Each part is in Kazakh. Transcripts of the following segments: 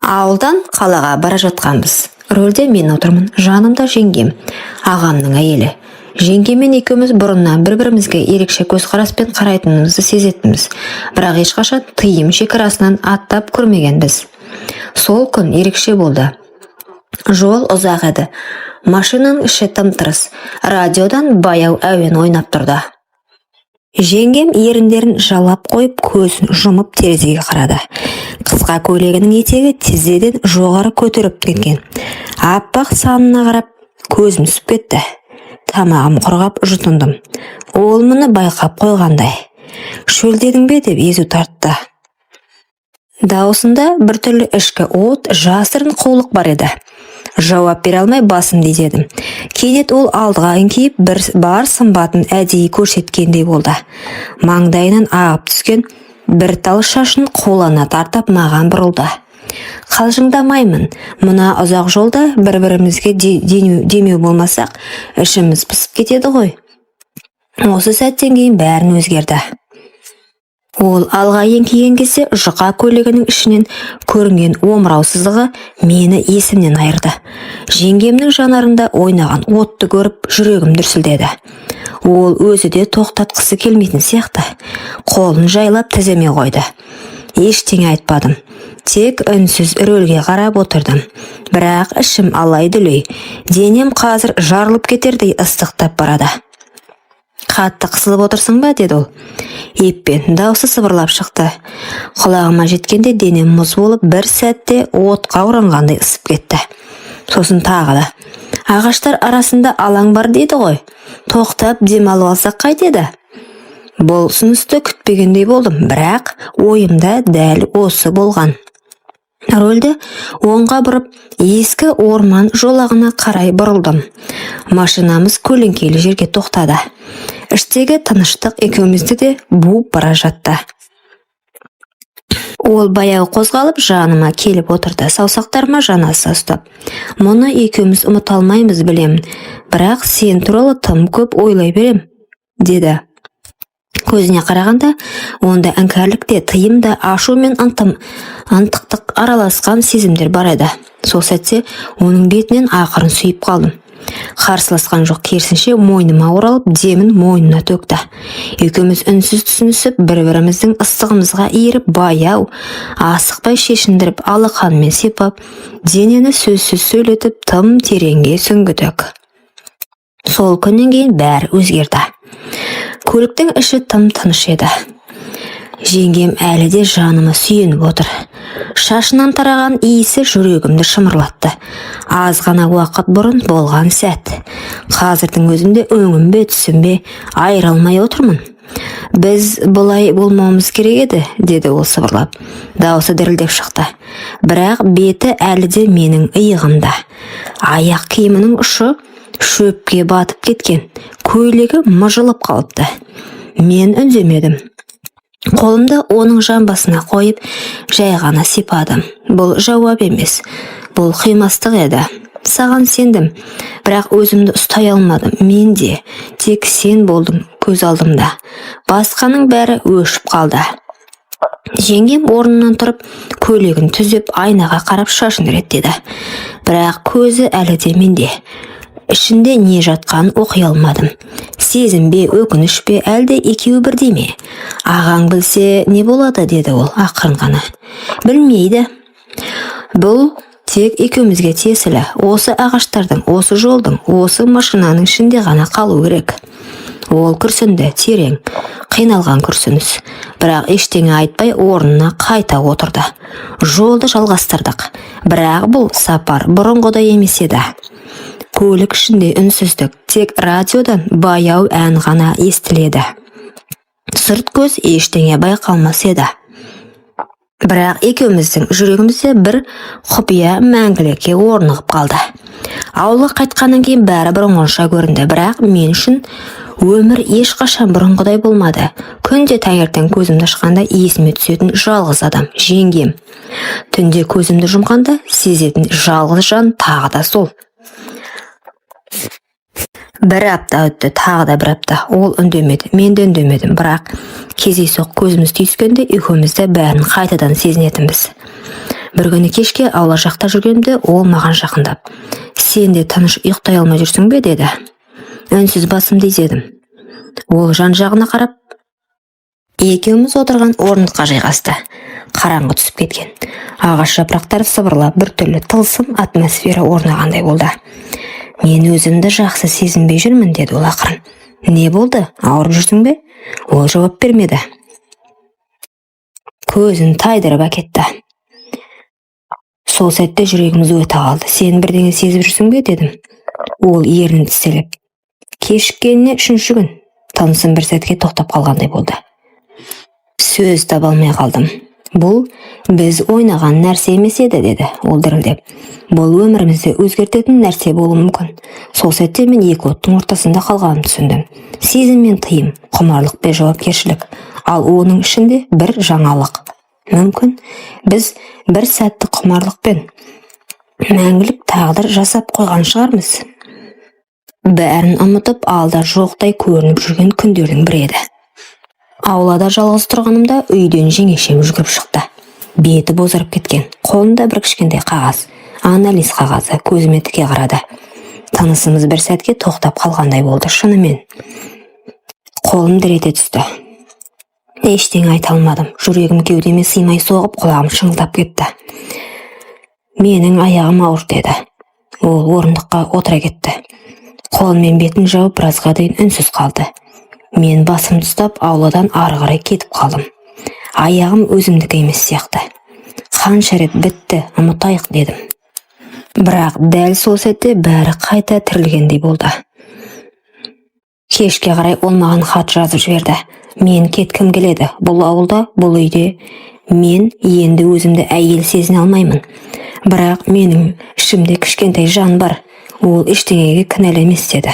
Ауылдан қалаға бара жатқанбыз. Рөлде мен отырмын, жанымда жеңгем, ағамның әйелі. Жеңгемен екеуміз бұрыннан бір-бірімізге ерекше көзқараспен қарайтынымызды сезетінбіз, бірақ ешқашан тыйым шекарасынан аттап көрмегенбіз. Сол күн ерекше болды. Жол ұзақ еді. Машинаның іші тым-тырыс. Радиодан баяу әуен ойнап тұрды. Жеңгем еріндерін жалап қойып, көзін жұмып терезеге қарады. Қысқа көйлегінің етегі тізеден жоғары көтеріп кеткен. Аппақ санына қарап көзім түсіп кетті. Тамағым құрғап жұтындым. Ол мұны байқап қойғандай. Шөлдедің бе деп езу тартты. Даусында біртүрлі ішкі от, жасырын қулық бар еді. Жауап бере алмай басымды изедім. Кенет ол алдыға еңкейіп, бар сымбатын әдейі көрсеткендей болды. Маңдайынан ағып түскен бір тал шашын қолана тартып маған бұрылды. Қалжыңдамаймын. Мына ұзақ жолда бір-бірімізге демеу болмасақ, ішіміз пысып кетеді ғой. Осы сәттен кейін бәрін өзгерді. Ол алға еңкейген кезде жұқа көйлегінің ішінен көрінген омырау сызығы мені есімнен айырды. Жеңгемнің жанарында ойнаған отты көріп жүрегім дүрсілдеді. Ол өзі де тоқтатқысы келмейтін сияқты. Қолын жайлап тіземе қойды. Ештеңе айтпадым. Тек үнсіз рөлге қарап отырдым. Бірақ ішім алай-дүлей. Денем қазір жарылып кетердей ыстықтап барады. Қатты қысылып отырсың ба, деді ол. Еппен даусы сыбырлап шықты. Құлағыма жеткенде денем мұз болып, бір сәтте отқа оранғандай ысып кетті. Сосын тағы да. Ағаштар арасында алаң бар дейді ғой. Тоқтап демалып алсақ қайтеді? Бұл ұсынысты күтпегендей болдым, бірақ ойымда дәл осы болған. Рөлді оңға бұрып, ескі орман жолағына қарай бұрылдым. Машинамыз көлеңкелі жерге тоқтады. Іштегі тыныштық екеумізді де буып бара жатты. Ол баяу қозғалып жаныма келіп отырды, саусақтарыма жанаса ұстап. Мұны екеуміз ұмыта алмаймыз, білемін, бірақ сен туралы тым көп ойлай берем, деді. Көзіне қарағанда, онда іңкәрлікте, тыйымда, ашу мен антықтық араласқан сезімдер бар еді. Сол сәтте оның бетінен ақырын сүйіп қалдым. Қарсыласқан жоқ, керісінше мойныма оралып, демін мойнына төкті. Екеуміз үнсіз түсінісіп, бір-біріміздің ыстығымызға иіріп, баяу, асықпай шешіндіріп, алақанмен сипап, денені сөзсіз сөйлетіп, тым тереңге сүңгідік. Сол күннен кейін бәрі өзгерді. Көліктің іші тым тыныш еді. Жеңгем әлі де жаныма сүйеніп отыр. Шашынан тараған иісі жүрегімді шымырлатты. Аз ғана уақыт бұрын болған сәт. Қазірдің өзінде өңім бе, түсім бе, айыра алмай отырмын. Біз бұлай болмауымыз керек еді, деді ол сыбырлап. Даусы дірілдеп шықты. Бірақ беті әлі де менің иығымда. Аяқ киімінің ұшы шөпке батып кеткен. Көйлегі мыжылып қалыпты. Мен үндемедім. Қолымды оның жамбасына қойып, жай ғана сипадым. Бұл жауап емес. Бұл қимастық еді. Саған сендім, бірақ өзімді ұстай алмадым. Мен де тек сен болдың көз алдымда. Басқаның бәрі өшіп қалды. Жеңгем орнынан тұрып, көйлегін түзеп, айнаға қарап шашын реттеді. Бірақ көзі әлі де менде. Ішінде не жатқан оқи алмадым. Сезім бе, өкініш пе, әлде екеуі бірдей ме? Ағаң білсе не болады, деді ол ақырын ғана. Білмейді. Бұл тек екеумізге тиесілі. Осы ағаштардың, осы жолдың, осы машинаның ішінде ғана қалу керек. Ол күрсінді, терең, қиналған күрсініс. Бірақ ештеңе айтпай орнына қайта отырды. Жолды жалғастырдық. Бірақ бұл сапар бұрынғыдай емес еді. Көлік ішінде үнсіздік, тек радиодан баяу ән ғана естіледі. Сырт көз ештеңе байқалмас еді. Бірақ екеуміздің жүрегімізде бір құпия мәңгілікке орнығып қалды. Ауылға қайтқаннан кейін бәрі бұрынғыша көрінді, бірақ мен үшін өмір ешқашан бұрынғыдай болмады. Күнде таңертең көзімді ашқанда есіме түсетін жалғыз адам, жеңгем. Түнде көзімді жұмғанда сезетін жалғыз жан тағы да сол. Бір апта өтті, тағы да бір апта. Ол үндемеді, мен де үндемедім, бірақ кездейсоқ көзіміз түйіскенде екеуміз де бәрін қайтадан сезінетінбіз. Бір күні кешке аула жақта жүргенімде ол маған жақындап: "Сен де тыныш ұйықтай алмай жүрсің бе?" деді. Үнсіз басымды изедім. Ол жан-жағына қарап, екеуміз отырған орындыққа жайғасты. Қараңғы түсіп кеткен. Ағаш жапырақтары сыбырлап, біртүрлі тылсым атмосфера орнағандай болды. "Мен өзімді жақсы сезінбей жүрмін", деді ол ақырын. "Не болды? Ауырып жүрсің бе?" Ол жауап бермеді. Көзін тайдырып әкетті. Сол сәтте жүрегіміз өте қалды. "Сен бірдеңе сезіп жүрсің бе?" дедім. Ол ернін тістелеп: "Кешіккеніне 3-ші күн." Тынысым бір сәтке тоқтап қалғандай болды. Сөз таба алмай қалдым. "Бұл біз ойнаған нәрсе емес еді", деді ол дірілдеп. "Бұл өмірімізді өзгертетін нәрсе болуы мүмкін." Сол сәтте мен екі оттың ортасында қалғанымды түсіндім. Сезім мен тыйым, құмарлық пен жауапкершілік, ал оның ішінде бір жаңалық. Мүмкін біз бір сәтті құмарлықпен мәңгілік тағдыр жасап қойған шығармыз. Бәрін ұмытып, алда жоқтай көрініп жүрген күндердің бірі еді. Аулада жалғыз тұрғанымда үйден жеңешем жүгіріп шықты. Беті бозарып кеткен, қолында бір кішкентай қағаз, анализ қағазы, көзіме тіке қарады. Тынысымыз бір сәтке тоқтап қалғандай болды, шынымен. Қолым дір ете түсті. Ештеңе айта алмадым. Жүрегім кеудеме сыймай соғып, құлағым шыңылдап кетті. "Менің аяғым ауыр", деді. Ол орындыққа отыра кетті. Қолымен бетін жауып біразға дейін үнсіз қалды. Мен басымды ұстап ауладан ары қарай кетіп қалдым. Аяғым өзімдікі емес сияқты. "Қанша рет бітті, ұмытайық", дедім. Бірақ дәл сол сәтте бәрі қайта тірілгендей болды. Кешке қарай ол маған хат жазып жіберді. "Мен кеткім келеді. Бұл ауылда, бұл үйде мен енді өзімді әйел сезіне алмаймын. Бірақ менің ішімде кішкентай жан бар. Ол ештеңеге кінәлі емес", деді.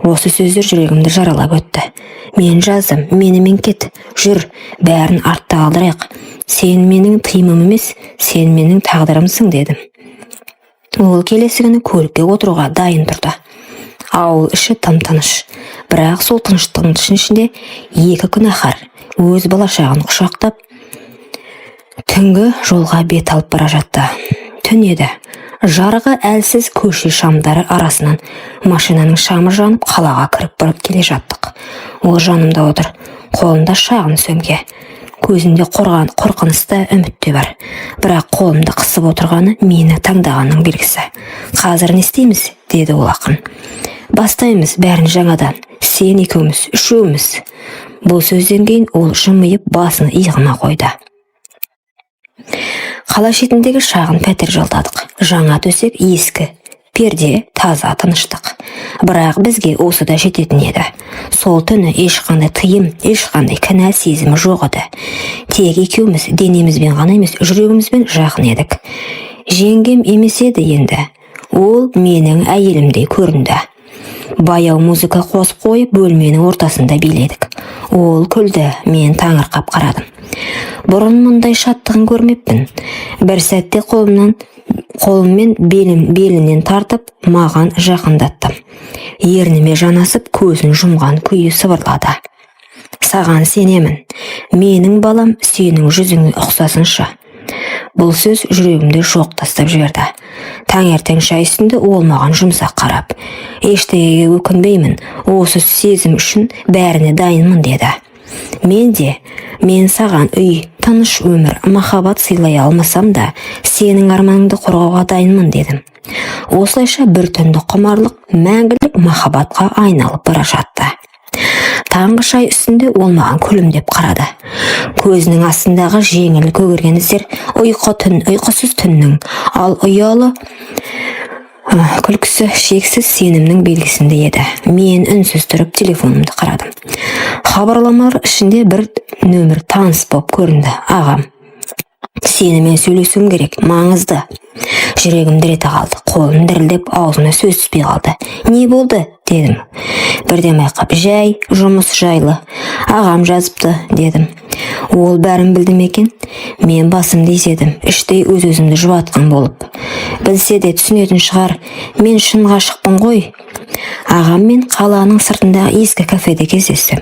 Осы сөздер жүрегімді жаралап өтті. Мен жаздым: "Менімен кет, жүр, бәрін артта қалдырайық. Сен менің тыйымым емес, сен менің тағдырымсың", дедім. Ол келесі күні көлікке отыруға дайын тұрды. Ауыл іші тым-тыныш. Бірақ сол тыныштықтың ішінде екі күнәһар өз балашағын құшақтап түнгі жолға бет алып бара жатты. Түн еді. Жарығы әлсіз көше шамдары арасынан машинаның шамы жанып қалаға кіріп барып келе жаттық. Ол жанымда отыр, қолында шағын сөмке. Көзінде қорқынысты үміт те бар. Бірақ қолымды қысып отырғаны мені таңдағанның белгісі. "Қазір не істейміз?" деді ол ақын. "Бастаймыз бәрін жаңадан. Сен екеуміз, үшеуміз." Бұл сөзден кейін ол жымиып басын иығыма қойды. Қала шетіндегі шағын пәтер жалдадық. Жаңа төсек, ескі перде, таза тыныштық. Бірақ бізге осы да жететін еді. Сол түні ешқандай тыйым, ешқандай кінә сезімі жоқ еді. Тек екеуміз денемізбен ғана емес, жүрегімізбен жақын едік. Жеңгем емес еді енді. Ол менің әйелімдей көрінді. Баяу музыка қосып қойып, бөлменің ортасында биледік. Ол күлді, мен таңырқап қарадым. Бұрын мұндай шаттығын көрмеппін. Бір сәтте қолыммен белінен тартып, маған жақындаттым. Ерніме жанасып, көзін жұмған күйі сыбырлады: "Саған сенемін. Менің балам сенің жүзіңе ұқсасыншы." Бұл сөз жүрегімді шоқ тастап жіберді. Таңертең шай үстінде ол маған жұмсақ қарап: "Ештеңеге өкінбеймін, осы сезім үшін бәріне дайынмын", деді. Мен саған үй, тыныш өмір, махаббат сыйлай алмасам да, сенің арманыңды қорғауға дайынмын, дедім. Осылайша бір түнді құмарлық мәңгілік махаббатқа айналып бара жатты. Таңғы шай үстінде ол маған күлімдеп қарады. Көзінің астындағы жеңіл көгерген іздер ұйқысыз түннің, ал ұялы күлкісі шексіз сенімнің белгісінде еді. Мен үнсіз тұрып телефонымды қарадым. Хабарламалар ішінде бір нөмір таныс боп көрінді. "Ағам, сенімен сөйлесуім керек, маңызды." Жүрегім дір ете қалды, қолым дірілдеп, аузыма сөз түспей қалды. "Не болды?" дедім. Бірден байқап: "Жай, жұмыс жайлы. Ағам жазыпты", дедім. Ол бәрін білді ме екен? Мен басымды изедім, іштей өз-өзімді жұбатқан болып. Білсе де түсінетін шығар, мен шын ғашықпын ғой. Ағаммен қаланың сыртындағы ескі кафеде кездестім.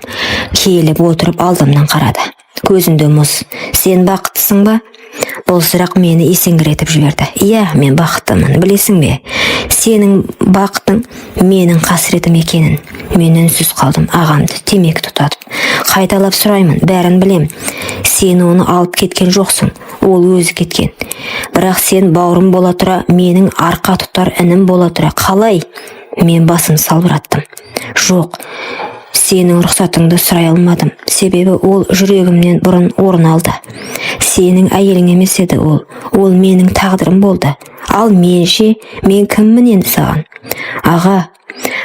Келіп отырып алдымнан қарады. Көзінде мұз. Сен бақыттысың ба? Бұл сұрақ мені есеңгіретіп жіберді. Иә, мен бақыттымын, білесің бе? Сенің бақытың менің қасіретім екенін. Мен үнсіз қалдым, ағамды темекі тұтатып. Қайталап сұраймын, бәрін білем. Сен оны алып кеткен жоқсың, ол өзі кеткен. Бірақ сен бауырым бола тұра, менің арқа тұтар інім бола тұра, қалай? Мен басым салбыраттым. Жоқ, сенің рұқсатыңды сұрай алмадым, себебі ол жүрегімнен бұрын орын алды. Сенің әйелің емес еді ол менің тағдырым болды. Ал менше, мен кіммін енді саған?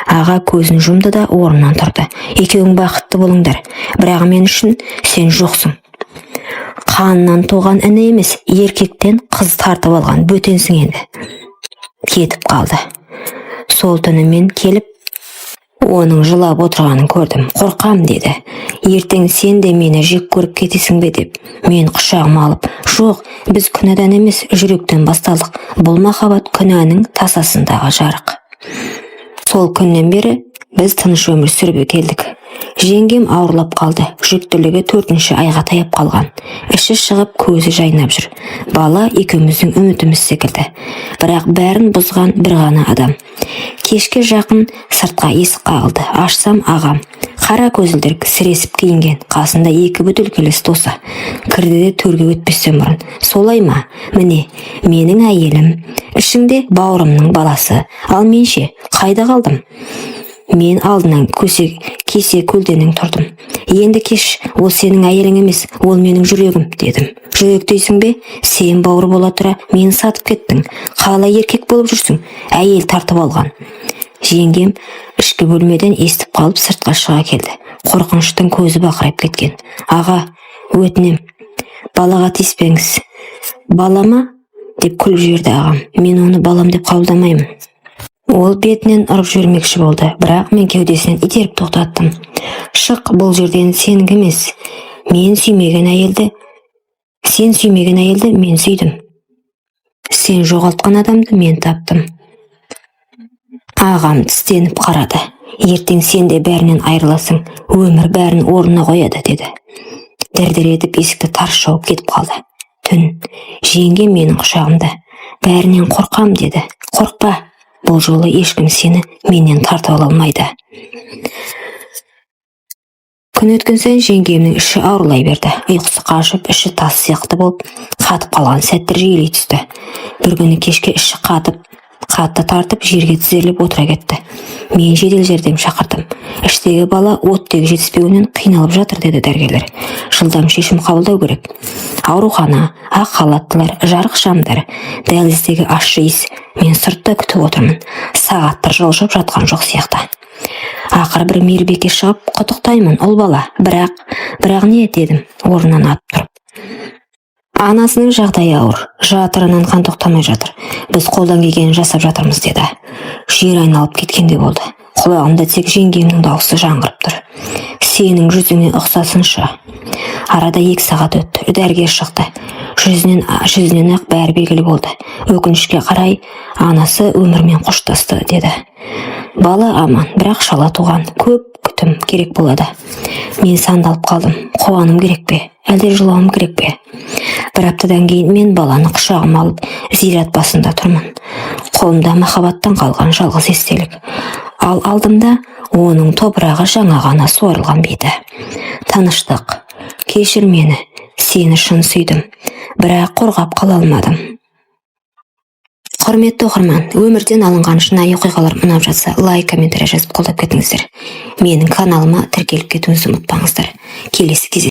Аға көзін жұмды да орнынан тұрды. Екеуің бақытты болыңдар, бірақ мен үшін сен жоқсың. Қанынан туған іні емес, еркектен қыз тартып алған бөтенсің енді. Кетіп қалды. Сол түні мен келіп, оның жылап отырғанын көрдім. Қорқам деді. Ертең сен де мені жек көріп кетесің бе деп. Мен құшағыма алып, жоқ, біз күнәдан емес, жүректен басталдық. Бұл махаббат күнәнің тасасындағы жарық. Сол күннен бері біз тыныш өмір сүріп келдік. Жеңгем ауырлап қалды. Жүктілігі 4-ші айға таяп қалған. Іші шығып, көзі жайнап жүр. Бала екеуміздің үмітіміз секілді. Бірақ бәрін бұзған бір ғана адам. Кешке жақын сыртқа есік қағылды. Ашсам ағам. Қара көзілдір сіресіп киінген, қасында 2 бөтелкелес досы. Кірді де төрге өтпестен бұрын. Солай ма? Міне, менің әйелім, ішіңде бауырымның баласы. Ал менше, қайда қалдым? Мен алдынан кесе көлденең тұрдым. Енді кеш, ол сенің әйелің емес, ол менің жүрегім, дедім. Жүрек дейсің бе? Сен бауыр бола тұра, мені сатып кеттің. Қалай еркек болып жүрсің? Әйел тартып алған. Жеңгем ішкі бөлмеден естіп қалып сыртқа шыға келді. Қорқыныштың көзі бақырайып кеткен. Аға, өтінем, балаға тиіспеңіз. Балама? Деп күліп жіберді ағам. Мен оны балам деп қабылдамаймын. Ол бетінен ұрып жүрмекші болды, бірақ мен кеудесінен итеріп тоқтаттым. Шық, бұл жерден сенікі емес. Сен сүймеген әйелді мен сүйдім. Сен жоғалтқан адамды мен таптым. Ағам тістеніп қарады. Ертең сен де бәрінен айырыласың, өмір бәрін орнына қояды, деді. Дір-дір етіп есікті тарс жауып кетіп қалды. Түн, жеңгем менің құшағымда. Бәрінен қорқам, деді. Қорқпа. Бұл жолы ешкім сені менен тартып ала алмайды. Күн өткен сайын жеңгемнің іші ауырлай берді. Ұйқысы қашып, іші тас сияқты болып, қатып қалған сәттер жиілей түсті. Бір күні кешке іші қатты тартып, жерге тізерлеп отыра кетті. Мен жедел жәрдем шақырдым. Іштегі бала оттегі жетіспеуінен қиналып жатыр, деді дәрігерлер. Жылдам шешім қабылдау керек. Аурухана, ақ халаттылар, жарық шамдар, дәліздегі ащы иіс. Мен сыртта күтіп отырмын. Сағаттар жылжып жатқан жоқ сияқты. Ақыр бір мейірбике шығып, құттықтаймын, ол бала. Бірақ не, дедім, орнынан атып тұрып. Анасының жағдайы ауыр, жатырынан қан тоқтамай жатыр. Біз қолдан келгенін жасап жатырмыз, деді. Жер айналып кеткенде болды. Құлағымда тек жеңгемнің дауысы жаңғырып тұр. Сенің жүзіңе ұқсасыншы. Арада 2 сағат өтті. Дәрігер шықты. Жүзінен ақ бәрі белгілі болды. Өкінішке қарай, анасы өмірмен қоштасты, деді. Бала аман, бірақ шала туған. Көп күтім керек болады. Мен сандалып қалдым. Қуаным керек пе? Әлде жылауым керек пе? Бір аптадан кейін мен баланы құшағыма алып, зират басында тұрмын. Қолымда махаббаттан қалған жалғыз естелік. Ал алдымда оның топырағы жаңа ғана суарылған беті. Таныштық. Кешір мені. Сені шын сүйдім. Бірақ қорғап қала алмадым. Құрметті оқырман, өмірден алынған шынайы оқиғалар ұнап жатса, лайк, комментарий жазып қолдап кетіңіздер. Менің каналыма тіркеліп кетуіңізді ұмытпаңыздар. Келесі кездескенше